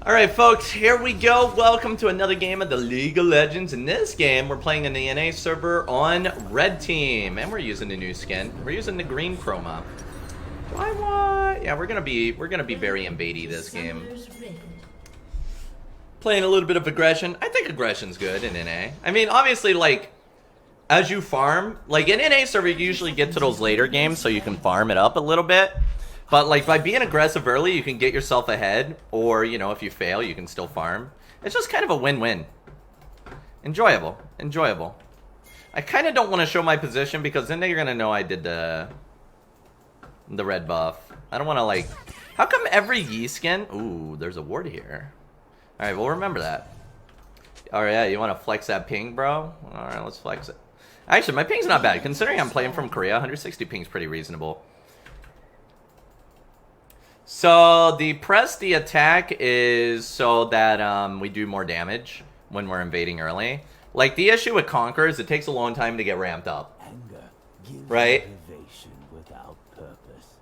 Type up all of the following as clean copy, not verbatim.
Alright folks, here we go. Welcome to another game of the League of Legends. In this game, we're playing in the NA server on Red Team. And we're using the new skin. We're using the green chroma. Why what? Yeah, we're gonna be very invadey this game. Playing a little bit of aggression. I think aggression's good in NA. I mean, obviously, like, as you farm, like in NA server, you usually get to those later games so you can farm it up a little bit. But, like, by being aggressive early, you can get yourself ahead. Or, you know, if you fail, you can still farm. It's just kind of a win-win. Enjoyable. Enjoyable. I kind of don't want to show my position because then they're going to know I did the red buff. I don't want to, like... How come every Yi skin... Ooh, there's a ward here. Alright, we'll remember that. Alright, yeah, you want to flex that ping, bro? Alright, let's flex it. Actually, my ping's not bad. Considering I'm playing from Korea, 160 ping's pretty reasonable. So, the press the attack is so that we do more damage when we're invading early. Like, the issue with Conquer is it takes a long time to get ramped up. Anger gives right? motivation without purpose.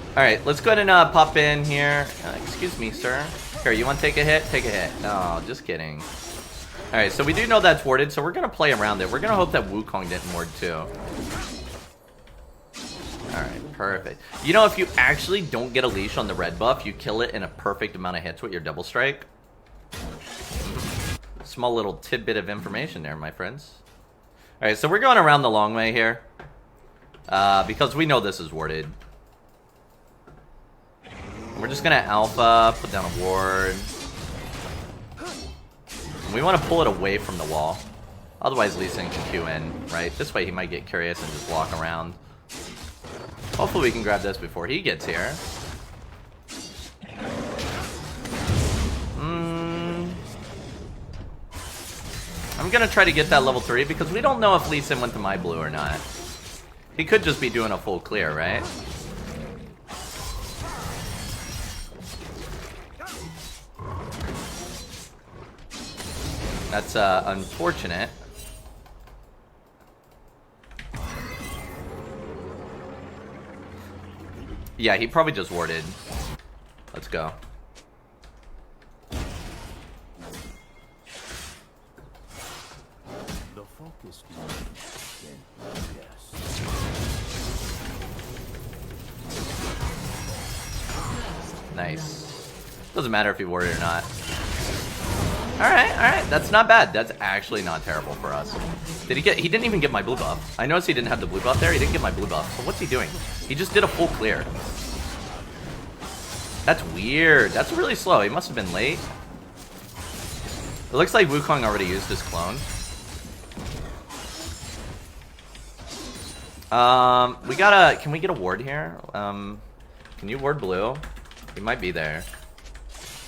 Alright, let's go ahead and pop in here. Excuse me, sir. Here, you want to take a hit? Take a hit. No, just kidding. Alright, so we do know that's warded, so we're going to play around it. We're going to hope that Wukong didn't ward too. Alright, perfect. You know, if you actually don't get a leash on the red buff, you kill it in a perfect amount of hits with your double strike. Small little tidbit of information there, my friends. Alright, so we're going around the long way here. Because we know this is warded. We're just going to alpha, put down a ward. We want to pull it away from the wall. Otherwise, Lee Sin can Q in, right? This way he might get curious and just walk around. Hopefully we can grab this before he gets here. I'm going to try to get that level 3 because we don't know if Lee Sin went to my blue or not. He could just be doing a full clear, right? That's unfortunate. Yeah, he probably just warded. Let's go. The focus yes. Nice. Doesn't matter if he warded or not. Alright. That's not bad. That's actually not terrible for us. Did he get... He didn't even get my blue buff. I noticed he didn't have the blue buff there. He didn't get my blue buff. So what's he doing? He just did a full clear. That's weird. That's really slow. He must have been late. It looks like Wukong already used his clone. We gotta... Can we get a ward here? Can you ward blue? He might be there.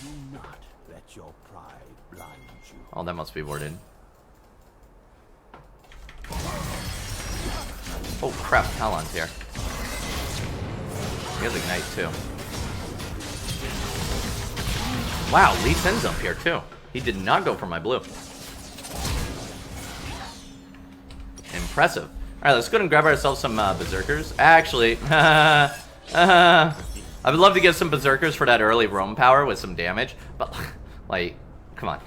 Do not let your pride blind you. Oh, that must be warded. Oh crap, Talon's here. He has Ignite too. Wow, Lee Sin's up here too. He did not go for my blue. Impressive. Alright, let's go ahead and grab ourselves some Berserkers. Actually, I would love to get some Berserkers for that early roam power with some damage. But, like, come on.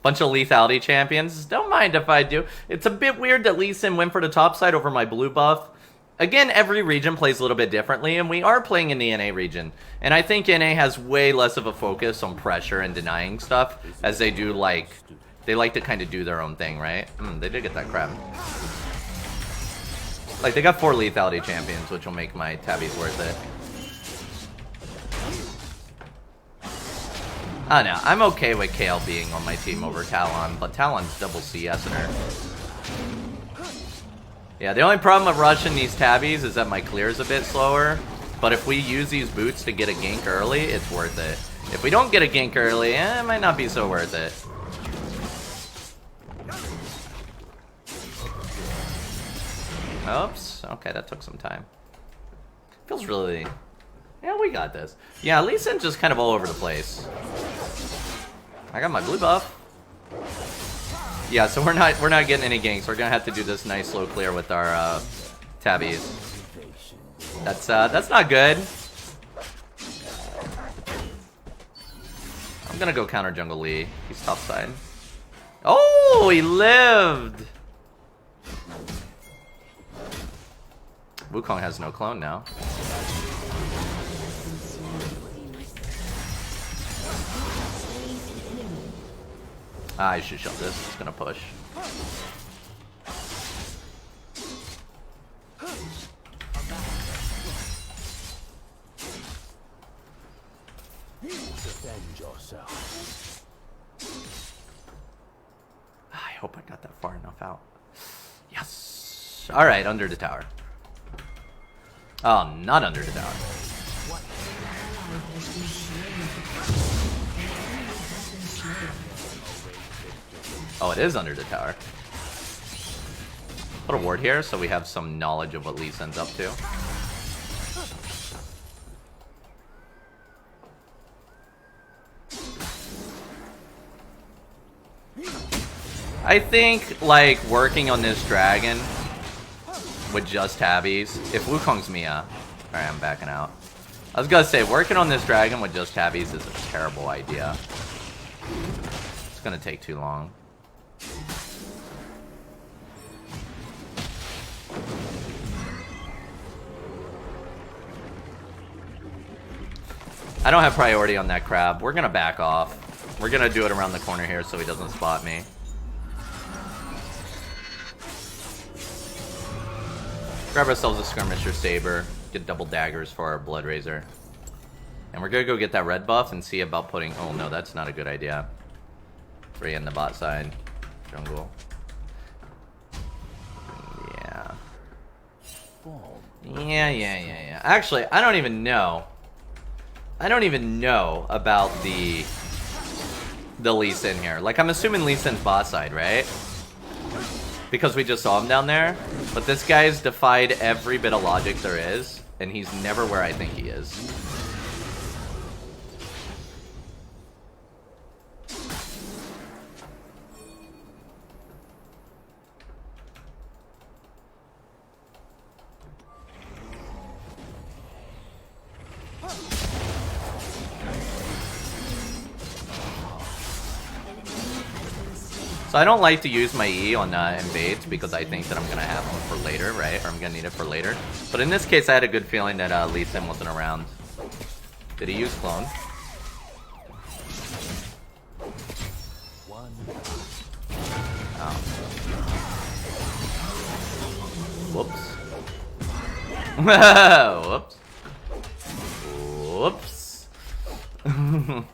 Bunch of lethality champions. Don't mind if I do. It's a bit weird that Lee Sin went for the top side over my blue buff. Again, every region plays a little bit differently, and we are playing in the NA region. And I think NA has way less of a focus on pressure and denying stuff, as they do, like, they like to kind of do their own thing, right? They did get that crab. Like, they got 4 lethality champions, which will make my tabbies worth it. I don't know, I'm okay with Kale being on my team over Talon, but Talon's double CS in her. Yeah, the only problem with rushing these tabbies is that my clear is a bit slower. But if we use these boots to get a gank early, it's worth it. If we don't get a gank early, it might not be so worth it. Oops. Okay, that took some time. Feels really... Yeah, we got this. Yeah, Lee Sin's just kind of all over the place. I got my blue buff. Yeah, so we're not getting any ganks. We're gonna have to do this nice slow clear with our tabbies. That's not good. I'm gonna go counter Jungle Lee. He's top side. Oh, he lived! Wukong has no clone now. I should shove this. It's gonna push. Defend yourself. I hope I got that far enough out. Yes. All right, under the tower. Oh, not under the tower. Oh, it is under the tower. Put a ward here so we have some knowledge of what Lee Sin's up to. I think, like, working on this dragon with just tabbies. If Wukong's Mia. Alright, I'm backing out. I was gonna say, working on this dragon with just tabbies is a terrible idea. It's gonna take too long. I don't have priority on that crab. We're gonna back off. We're gonna do it around the corner here so he doesn't spot me. Grab ourselves a skirmisher saber, get double daggers for our blood razor. And we're gonna go get that red buff and see about putting... Oh no, that's not a good idea. 3 in the bot side. Jungle. Yeah. Yeah. Actually, I don't even know. I don't even know about the Lee Sin here. Like, I'm assuming Lee Sin's bot side, right? Because we just saw him down there. But this guy's defied every bit of logic there is, and he's never where I think he is. So I don't like to use my E on invades because I think that I'm going to have them for later, right? Or I'm going to need it for later. But in this case, I had a good feeling that Lee Sin wasn't around. Did he use clone? Oh. Whoops. Whoops. Whoops.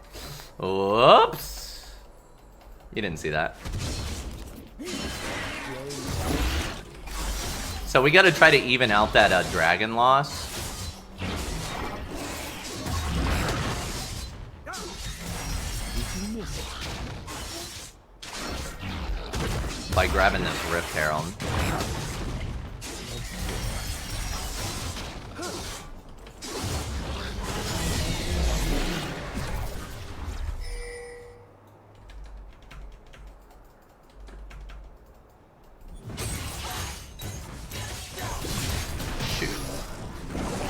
Whoops. You didn't see that. So we gotta try to even out that dragon loss. By grabbing this Rift Herald.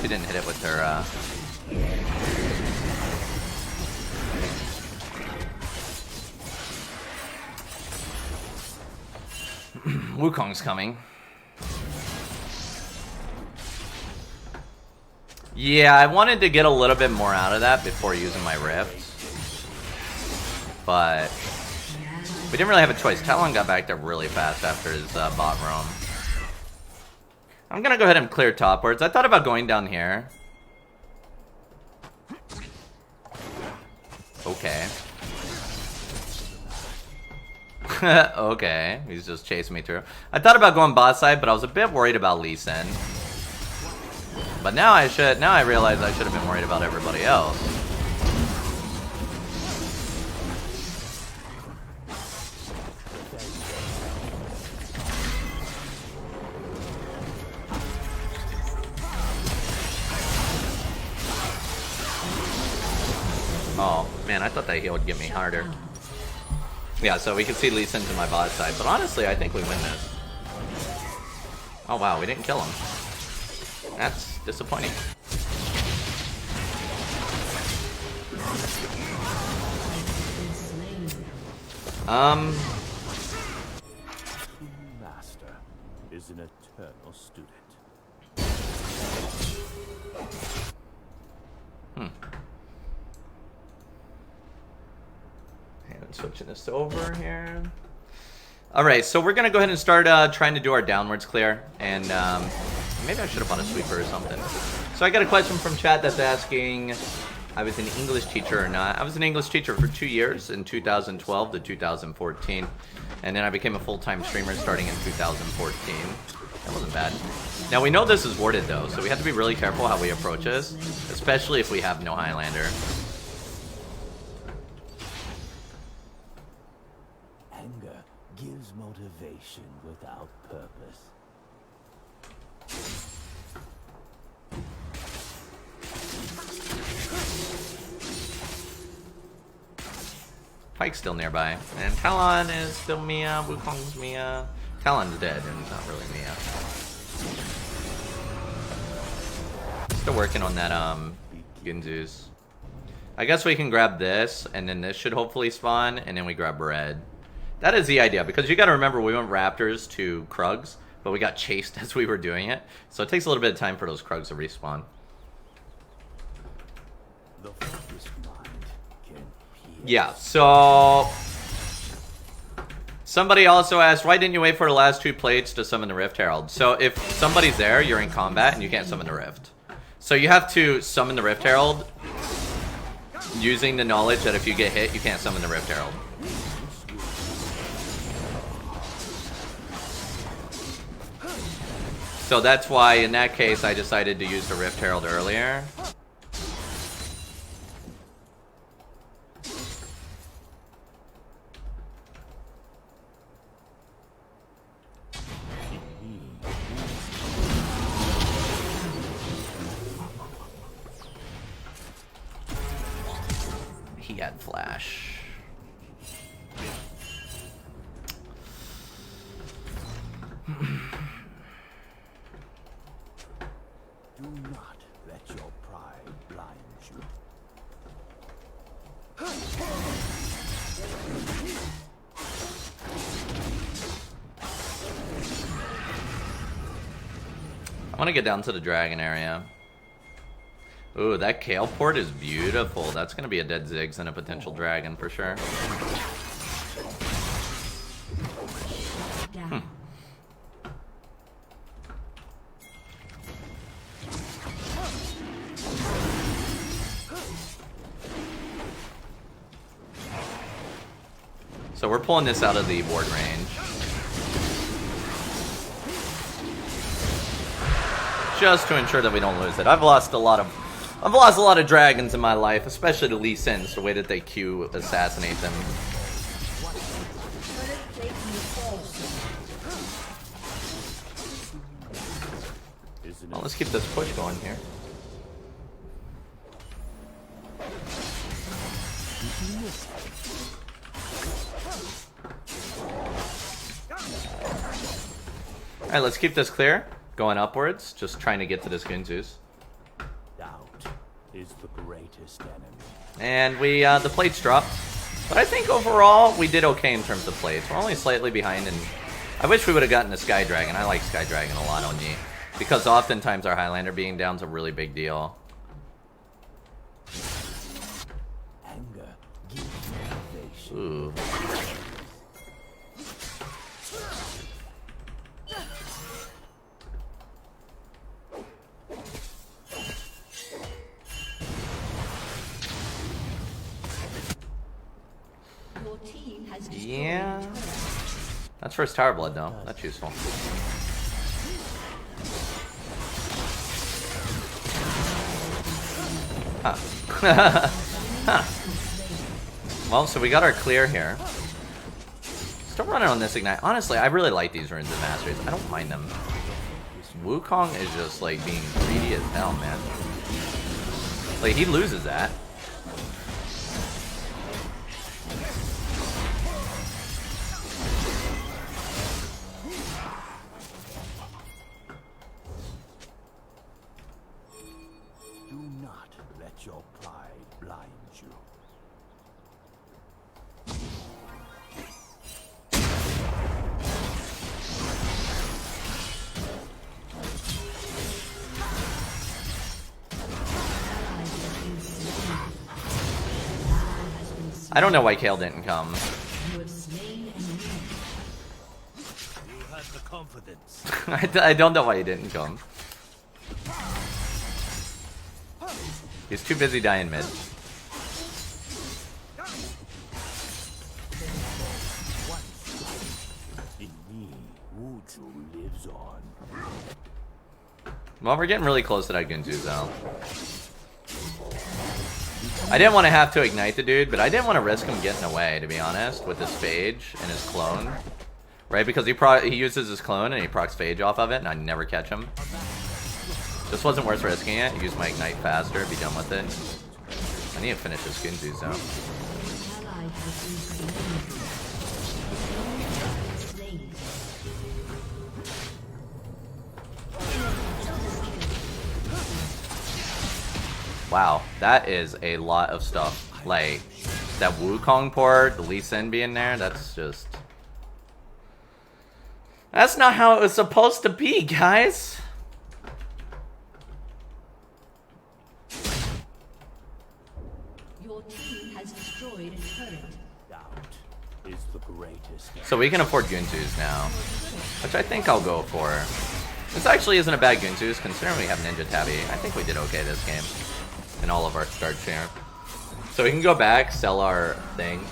She didn't hit it with her, Wukong's coming. Yeah, I wanted to get a little bit more out of that before using my Rift. But we didn't really have a choice. Talon got back there really fast after his bot roam. I'm gonna go ahead and clear top wards. I thought about going down here. Okay. Okay, he's just chasing me through. I thought about going bot side, but I was a bit worried about Lee Sin. But now I realize I should have been worried about everybody else. Oh, man, I thought that heal would get me harder. Yeah, so we can see Lee Sin to my bot side, but honestly, I think we win this. Oh, wow, we didn't kill him. That's disappointing. Master is an eternal student. And switching this over here. Alright, so we're gonna go ahead and start trying to do our downwards clear. And maybe I should have bought a sweeper or something. So I got a question from chat that's asking I was an English teacher or not. I was an English teacher for 2 years, in 2012 to 2014. And then I became a full-time streamer starting in 2014. That wasn't bad. Now we know this is warded though, so we have to be really careful how we approach this, especially if we have no Highlander. Anger gives motivation without purpose. Pike's still nearby. And Talon is still Mia. Wukong's Mia. Talon's dead and not really Mia. Still working on that Ginzu's. I guess we can grab this, and then this should hopefully spawn, and then we grab red. That is the idea, because you gotta remember we went Raptors to Krugs, but we got chased as we were doing it. So it takes a little bit of time for those Krugs to respawn. The focused mind can pierce. Yeah, so somebody also asked, why didn't you wait for the last 2 plates to summon the Rift Herald? So if somebody's there, you're in combat, and you can't summon the Rift. So you have to summon the Rift Herald using the knowledge that if you get hit, you can't summon the Rift Herald. So that's why, in that case, I decided to use the Rift Herald earlier. He had flash. Do not let your pride blind you. I want to get down to the dragon area. Ooh, that Kale port is beautiful. That's going to be a dead Ziggs and a potential dragon for sure. So we're pulling this out of the ward range. Just to ensure that we don't lose it. I've lost a lot of dragons in my life, especially to Lee Sins, the way that they Q assassinate them. Well, let's keep this push going here. Alright, let's keep this clear. Going upwards, just trying to get to this Ginzu's. Doubt is the greatest enemy. And we, the plates dropped. But I think overall, we did okay in terms of plates. We're only slightly behind, and I wish we would have gotten a Sky Dragon. I like Sky Dragon a lot on Yi. Because oftentimes our Highlander being down is a really big deal. Anger gives motivation. Ooh. Yeah. That's first Tower Blood though. That's useful. Huh. Huh. Well, so we got our clear here. Still running on this Ignite. Honestly, I really like these runes in Masters. I don't mind them. Wukong is just like being greedy as hell, man. Like, he loses that. let your pride blind you. I don't know why Kale didn't come. You have the confidence. I don't know why he didn't come. He's too busy dying mid. In me, Wuju lives on. Well, we're getting really close to that Gunzu though. I didn't want to have to ignite the dude, but I didn't want to risk him getting away, to be honest, with his phage and his clone. Right, because he uses his clone and he procs phage off of it, and I never catch him. This wasn't worth risking it. Use my ignite faster, be done with it. I need to finish this Gunzu zone. Wow, that is a lot of stuff. Like, that Wukong port, the Lee Sin being there, that's just... That's not how it was supposed to be, guys! Your team has destroyed a turret. Doubt is the greatest. So we can afford Gunzus now, which I think I'll go for. This actually isn't a bad Gunzus, considering we have Ninja Tabby. I think we did okay this game. In all of our start share. So we can go back, sell our thing.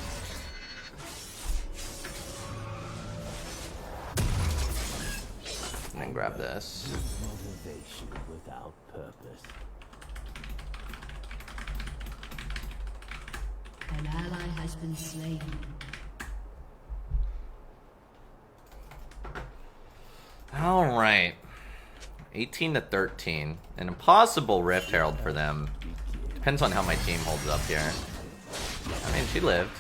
And then grab this. Motivation without purpose. An ally has been slain. Alright. 18 to 13. An impossible Rift Herald for them. Depends on how my team holds up here. I mean, she lived.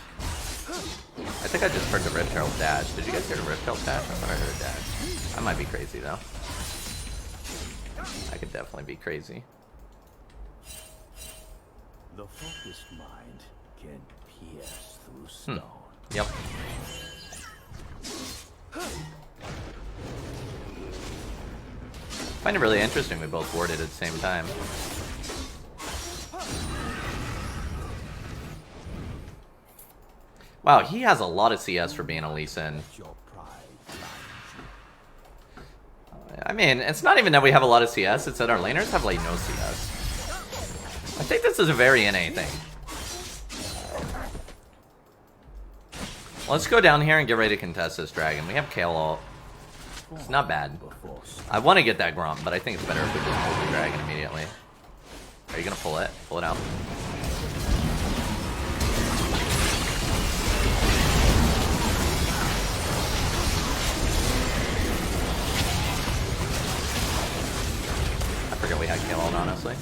I think I just heard the Rift Herald dash. Did you guys hear the Rift Herald dash? I thought I heard a dash. I might be crazy, though. I could definitely be crazy. The focused mind can pierce through stone. Yep. I find it really interesting we both warded at the same time. Wow, he has a lot of CS for being a Lee Sin. Your pride blind I mean, it's not even that we have a lot of CS, it's that our laners have, like, no CS. I think this is a very NA thing. Let's go down here and get ready to contest this dragon. We have Kale ult. It's not bad. before I want to get that Gromp, but I think it's better if we just pull the dragon immediately. Are you gonna pull it? Pull it out. I forget we had Kale ult, honestly.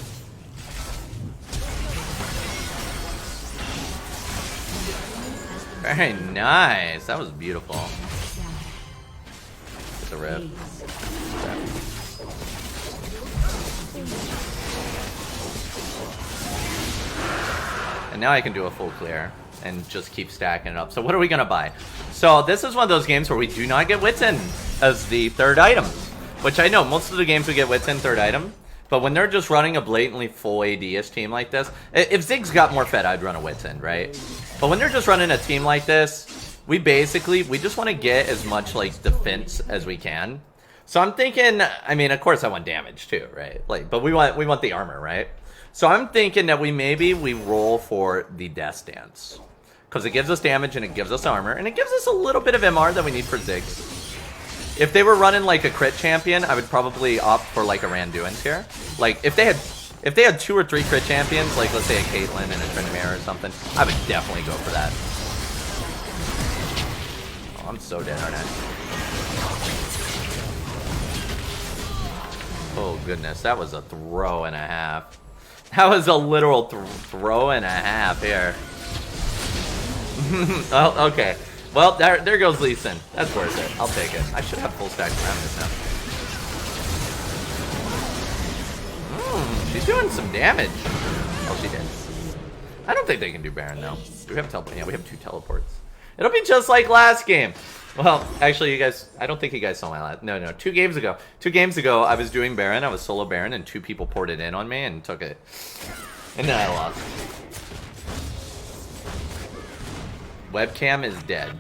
Very nice. That was beautiful. Get the rip. And now I can do a full clear and just keep stacking it up. So what are we gonna buy? So this is one of those games where we do not get Witten as the third item. Which I know, most of the games we get Witten third item. But when they're just running a blatantly full AD-ish team like this, if Ziggs got more fed, I'd run a Witten, right? But when they're just running a team like this, we just want to get as much, like, defense as we can. So I'm thinking, I mean, of course I want damage too, right? Like, but we want the armor, right? So I'm thinking that we roll for the Death Dance. Because it gives us damage and it gives us armor, and it gives us a little bit of MR that we need for Ziggs. If they were running like a crit champion, I would probably opt for like a Randuin's here. Like if they had 2 or 3 crit champions, like let's say a Caitlyn and a Tryndamere or something, I would definitely go for that. Oh, I'm so dead, aren't I? Oh goodness, that was a throw and a half. That was a literal throw and a half here. Oh, okay. Well, there goes Lee Sin. That's worth it. I'll take it. I should have full stack parameters now. She's doing some damage. Oh, she did. I don't think they can do Baron though. Do we have teleport? Yeah, we have 2 teleports. It'll be just like last game. Well, actually, you guys, I don't think you guys saw my last. No, 2 games ago. 2 games ago, I was doing Baron. I was solo Baron, and 2 people poured it in on me and took it. And then I lost. Webcam is dead.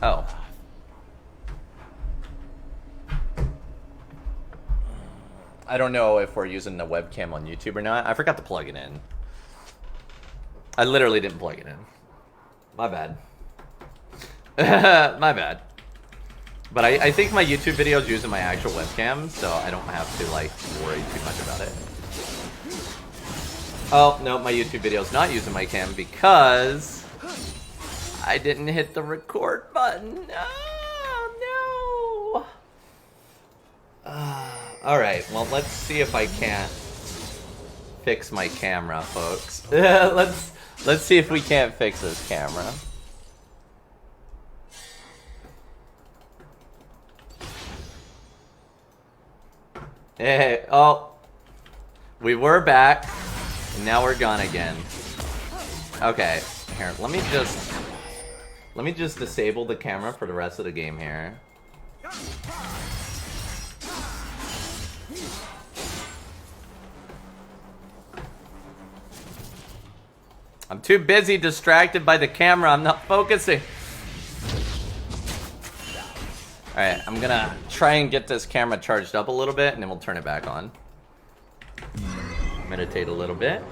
Oh. I don't know if we're using the webcam on YouTube or not. I forgot to plug it in. I literally didn't plug it in. My bad. My bad. But I think my YouTube video is using my actual webcam, so I don't have to, like, worry too much about it. Oh, no, my YouTube video is not using my cam because I didn't hit the record button. Oh, no. Alright, well, let's see if I can't fix my camera, folks. Let's see if we can't fix this camera. Hey, oh. We were back, and now we're gone again. Okay, here, let me just disable the camera for the rest of the game here. I'm too busy distracted by the camera. I'm not focusing. Alright, I'm gonna try and get this camera charged up a little bit, and then we'll turn it back on. Meditate a little bit.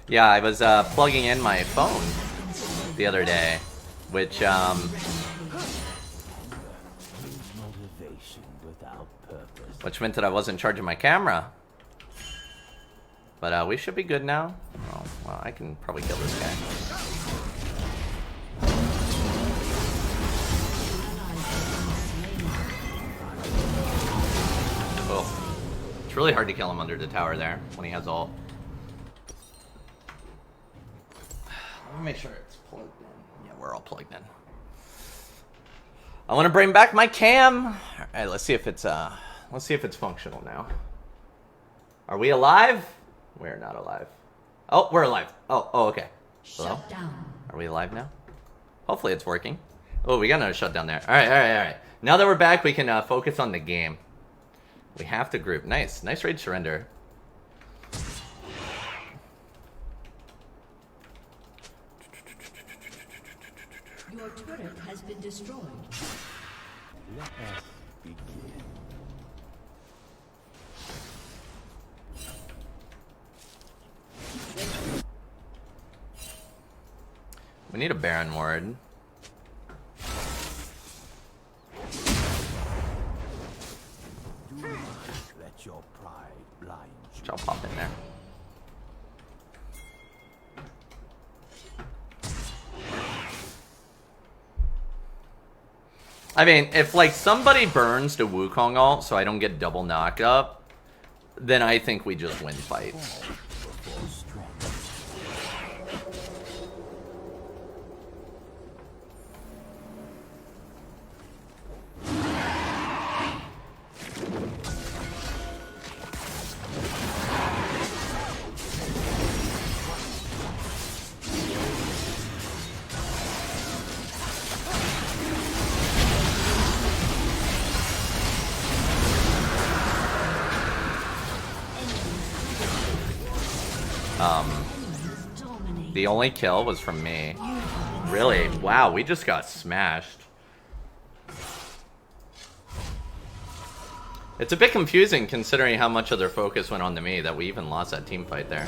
Yeah, I was plugging in my phone the other day, which meant that I wasn't charging my camera. But we should be good now. Oh, well, I can probably kill this guy. Oh, it's really hard to kill him under the tower there when he has ult. Let me make sure it's plugged in. Yeah, we're all plugged in. I want to bring back my cam. All right, let's see if it's functional now. Are we alive? We're not alive. Oh, we're alive. Oh, okay. Hello? Shut down. Are we alive now? Hopefully it's working. Oh, we got another shutdown there. All right. Now that we're back, we can focus on the game. We have to group. Nice raid surrender. Your turret has been destroyed. Let us begin. We need a Baron ward. Do not let your pride blind you. Which I'll pop in there. I mean, if like somebody burns the Wukong ult so I don't get double knocked up, then I think we just win fight. Before strength. The only kill was from me. Really? Wow, we just got smashed. It's a bit confusing considering how much of their focus went on to me that we even lost that team fight there.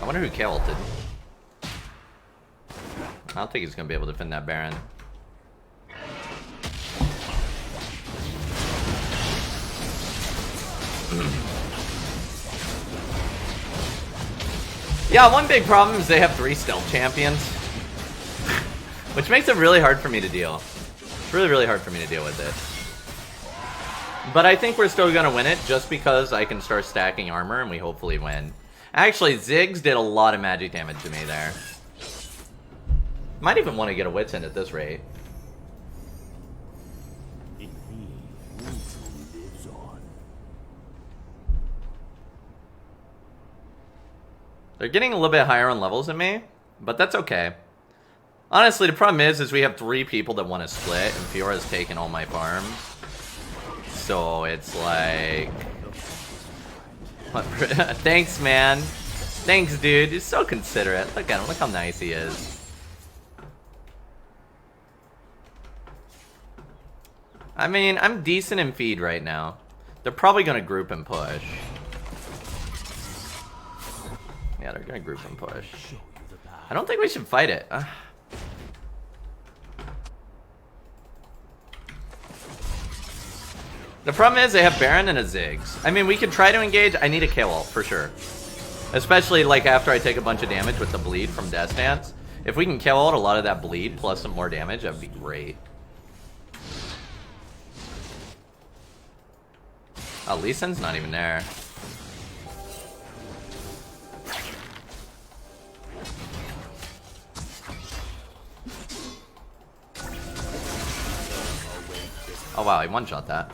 I wonder who K-ulted. I don't think he's going to be able to defend that Baron. Yeah, one big problem is they have 3 stealth champions. Which makes it really hard for me to deal. It's really hard for me to deal with it. But I think we're still going to win it just because I can start stacking armor and we hopefully win. Actually, Ziggs did a lot of magic damage to me there. Might even want to get a Wits in at this rate. In me, Wuzu lives on. They're getting a little bit higher on levels than me, but that's okay. Honestly, the problem is we have 3 people that want to split, and Fiora's taking all my farm. So it's like... Thanks, man. Thanks, dude. He's so considerate. Look at him. Look how nice he is. I mean, I'm decent in feed right now. They're probably going to group and push. Yeah, they're going to group and push. I don't think we should fight it. The problem is they have Baron and a Ziggs. I mean, we could try to engage. I need a KO ult for sure. Especially like after I take a bunch of damage with the bleed from Death Dance. If we can KO ult a lot of that bleed plus some more damage, that would be great. Oh, Lee Sin's not even there. Oh wow, he one-shot that.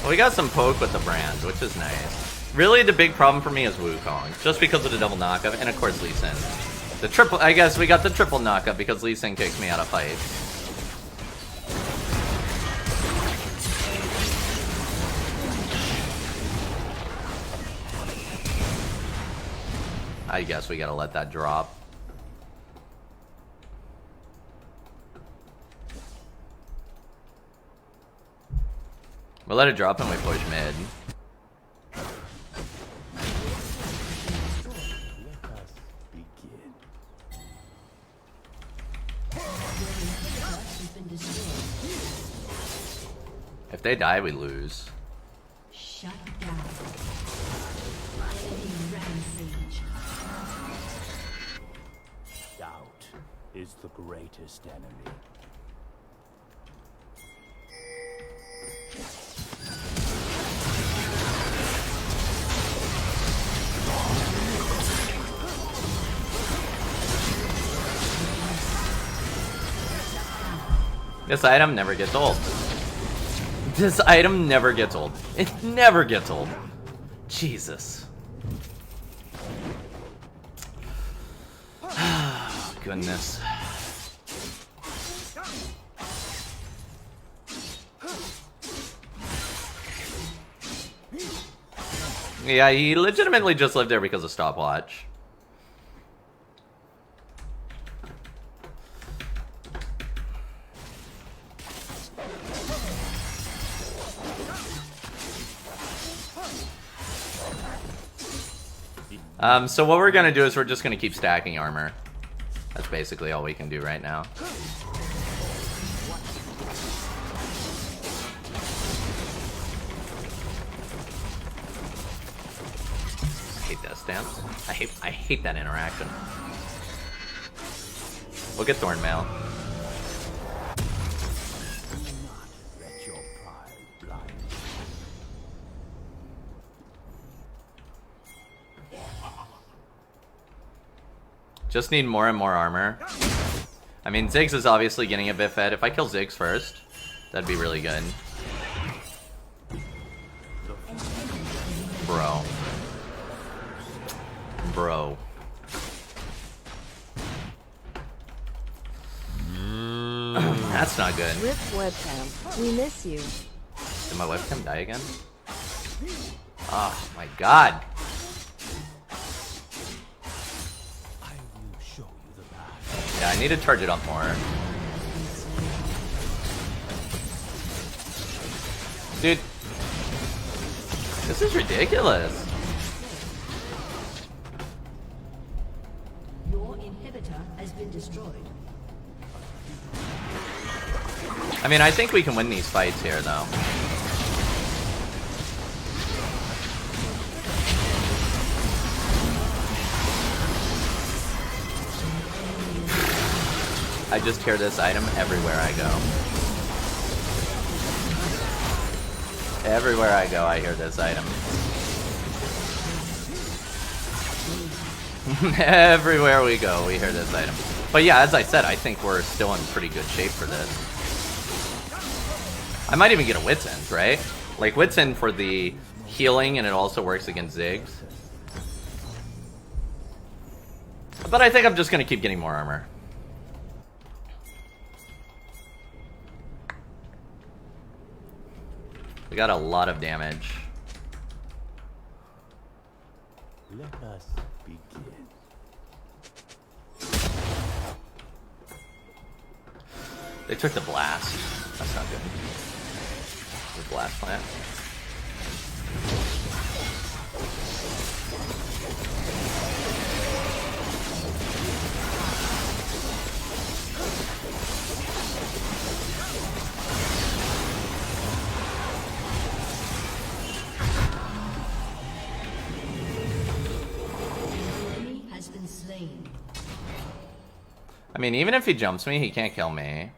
Well, we got some poke with the brand, which is nice. Really, the big problem for me is Wukong, just because of the double knockup, and of course Lee Sin. The triple, I guess we got the triple knockup because Lee Sin kicks me out of fights. I guess we gotta let that drop. We'll let it drop and we push mid. If they die, we lose. Shut down. Enemy rampage. Doubt is the greatest enemy. This item never gets old. This item never gets old. It never gets old. Jesus. Goodness. Yeah, he legitimately just lived there because of stopwatch. So what we're gonna do is we're just gonna keep stacking armor. That's basically all we can do right now. I hate that stance. I hate that interaction. We'll get Thornmail. Let your pride blind. Just need more and more armor. I mean, Ziggs is obviously getting a bit fed. If I kill Ziggs first, that'd be really good. Bro. Bro. That's not good. Rip webcam. We miss you. Did my webcam die again? Oh my god. Yeah, I need to charge it up more. Dude. This is ridiculous. Your inhibitor has been destroyed. I mean, I think we can win these fights here, though. I just hear this item everywhere I go. Everywhere I go, I hear this item. Everywhere we go, we hear this item. But yeah, as I said, I think we're still in pretty good shape for this. I might even get a Wit's End, right? Like, Wit's End for the healing, and it also works against Ziggs. But I think I'm just gonna keep getting more armor. We got a lot of damage. Let us begin. They took the blast. That's not good. The blast plant. Enemy has been slain. I mean, even if he jumps me, he can't kill me.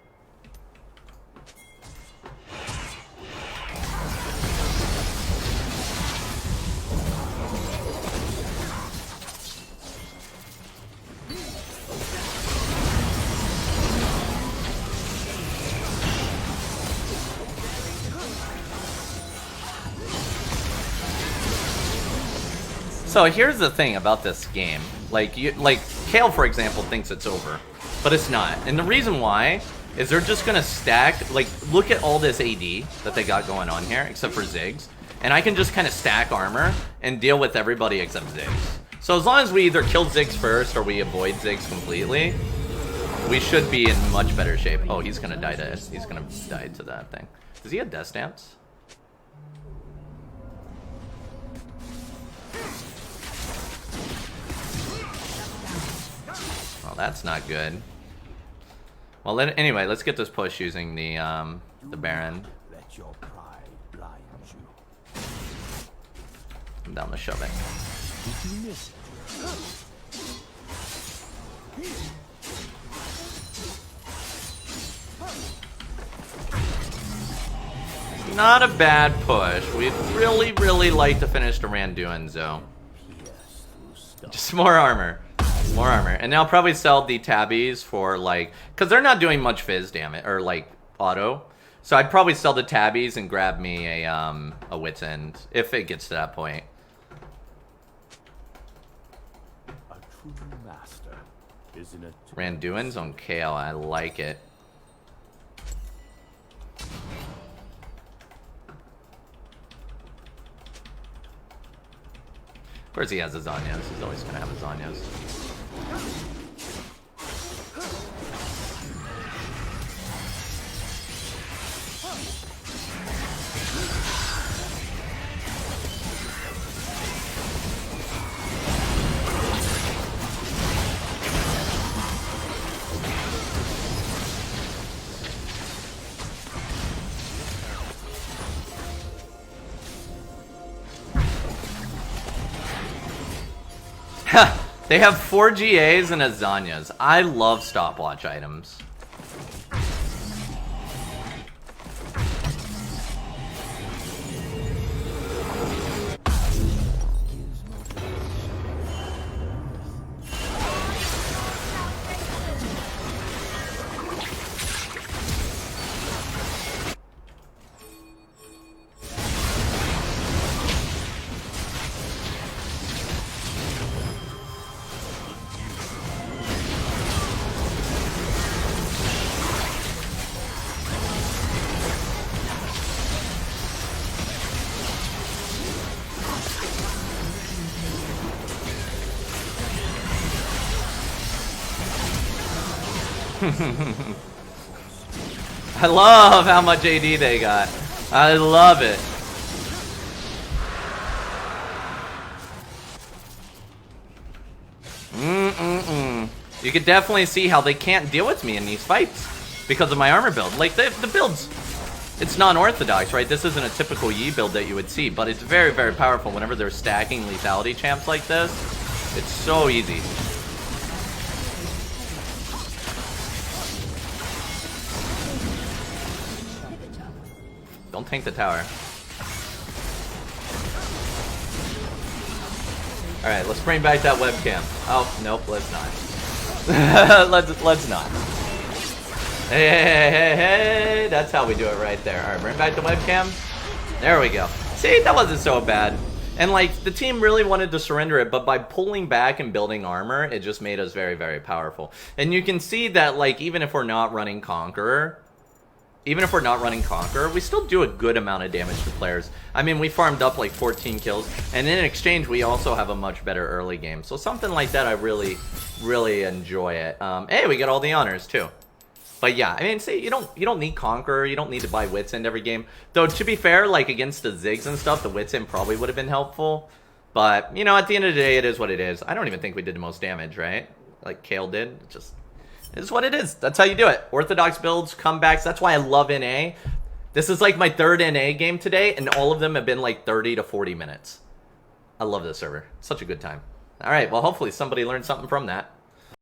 So here's the thing about this game. Like Kale, for example, thinks it's over, but it's not. And the reason why is they're just gonna stack. Like, look at all this AD that they got going on here, except for Ziggs, and I can just kind of stack armor and deal with everybody except Ziggs. So as long as we either kill Ziggs first or we avoid Ziggs completely, we should be in much better shape. Oh, he's gonna die to that thing. Does he have Death Stamps? Well, that's not good. Well, anyway, let's get this push using the Baron. Let your pride blind you. I'm down to shove it. Did you miss Not a bad push. We'd really, really like to finish the Randuin, though. Just more armor. More armor. And now I'll probably sell the tabbies for, like... Because they're not doing much fizz damage, or, like, auto. So I'd probably sell the tabbies and grab me a Wit's End, if it gets to that point. a true master? Isn't it? Randuin's on Kale. I like it. Of course he has his Zanyas. He's always going to have his Zanyas. They have 4 GAs and a Zanyas. I love stopwatch items. I love how much AD they got. I love it. You can definitely see how they can't deal with me in these fights because of my armor build. Like, the build's... It's non-orthodox, right? This isn't a typical Yi build that you would see, but it's very, very powerful whenever they're stacking lethality champs like this. It's so easy. Don't tank the tower. Alright, let's bring back that webcam. Oh, nope, let's not. let's not. Hey, that's how we do it right there. Alright, bring back the webcam. There we go. See, that wasn't so bad. And, like, the team really wanted to surrender it, but by pulling back and building armor, it just made us very, very powerful. And you can see that, like, even if we're not running Conqueror, we still do a good amount of damage to players. I mean, we farmed up, like, 14 kills, and in exchange, we also have a much better early game. So something like that, I really, really enjoy it. Hey, we get all the honors, too. But yeah, I mean, see, you don't need Conqueror, you don't need to buy Wits End every game. Though, to be fair, like, against the Ziggs and stuff, the Wits End probably would have been helpful. But, you know, at the end of the day, it is what it is. I don't even think we did the most damage, right? Like Kale did. It just, it is what it is. That's how you do it. Orthodox builds, comebacks, that's why I love NA. This is like my third NA game today, and all of them have been like 30 to 40 minutes. I love this server. Such a good time. Alright, well, hopefully somebody learned something from that.